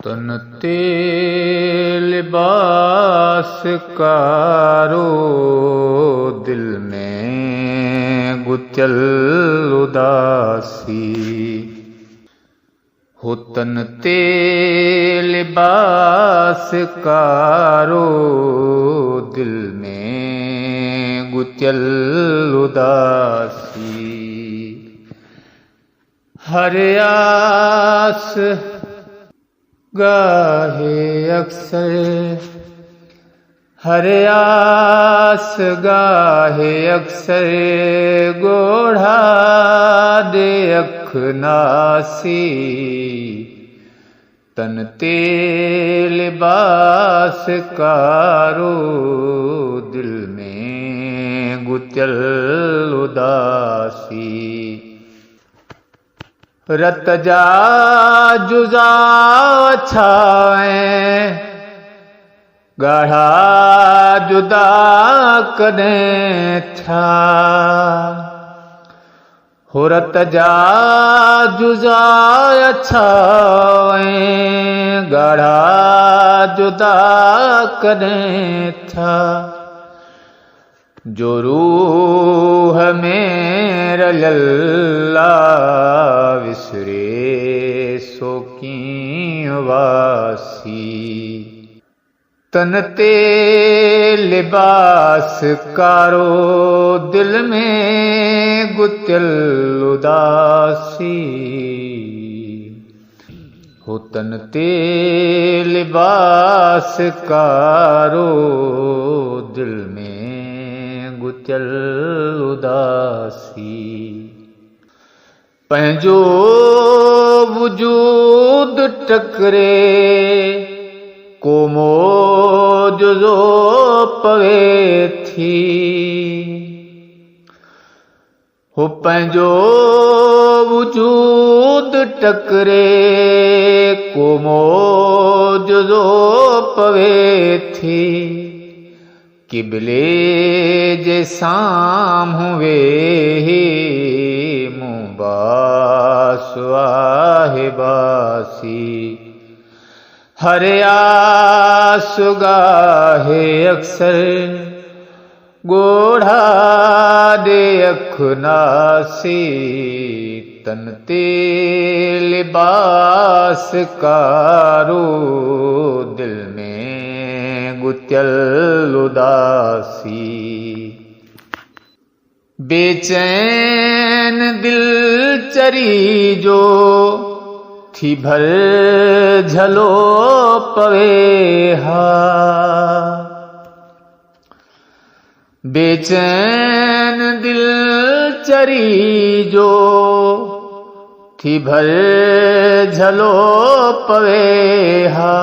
तन ते लिबास कारो, दिल में गुचल उदासी। हो तन ते लिबास कारो, दिल में गुचल उदासी। हर आस गाहे अक्सर, हर आस गाहे अक्सर, गोढ़ा दे अख नासी। तन ते लिबास कारो, दिल में गुचल उदासी। रत जा जुजा छाए, गाढ़ा जुदा कदें था। हो रत जा जुजा छाए, गाढ़ा जुदा कदें था। जो रूह में रलल्ला विसरे, सो की वासी। तन ते लिबास कारो, दिल में गुचल उदासी। हो तन ते लिबास कारो, दिल में गुचल उदासी। पंहिंजो वजूद टकरे, को मोजज़ो पवे थी। हो पंहिंजो वजूद टकरे, को मोजज़ो पवे थी। किबले जे साम्हूं वेही, मूं बास आहे बासी। हर आस गाहे अक्सर, गोढ़ा दे अख नासी। तन ते लिबास कारो, दिल में गुचल उदासी। बेचैन दिल चरी जो, थी भर झलो पवे हा। बेचैन दिल चरी जो, थी भर झलो पवे हा।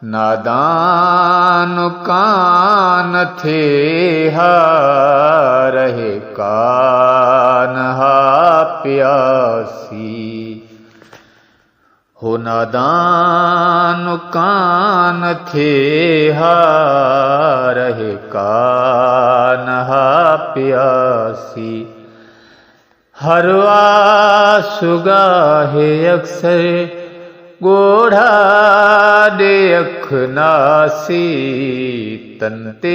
नादान कान थे हा, रहे कान हा प्यासी। हो नादान कान थे हा, रहे कान हा प्यासी। हर आस गाहे अक्सर, गोढ़ा दे अख नासी। तन ते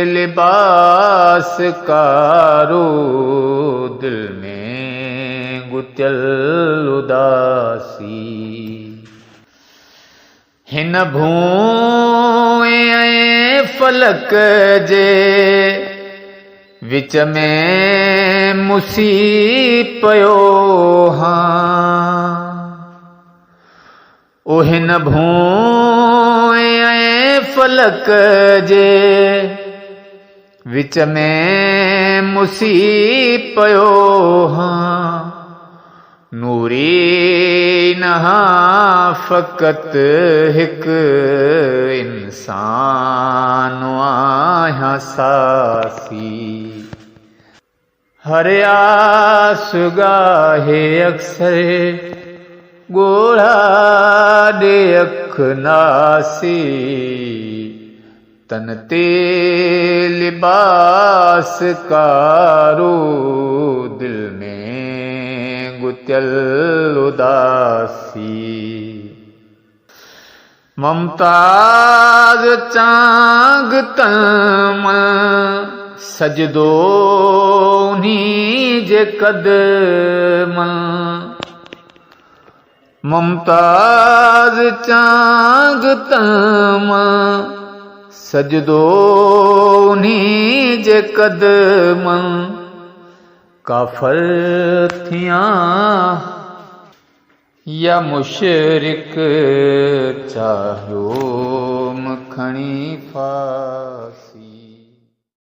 लिबास कारो, दिल में गुचल उदासी। हिन भूए फलक जे, विच में मुसी पयो हाँ। ओ हिन भूए फलक जे, विच में मुसी पयो हाँ। नूरी नहा फ़क़त हिक इंसान आहियां सासी। हर आस गाहे अक्सर, गोढ़ा दे अख नासी। तन ते लिबास कारो, दिल में गुचल उदासी। ममताज चांग तम सजदो उन्हीं जे कदम ममताज चांग तम सजदो उन्हीं जे कदम काफर थियां या मुशरिक चाहियो खणी फासी।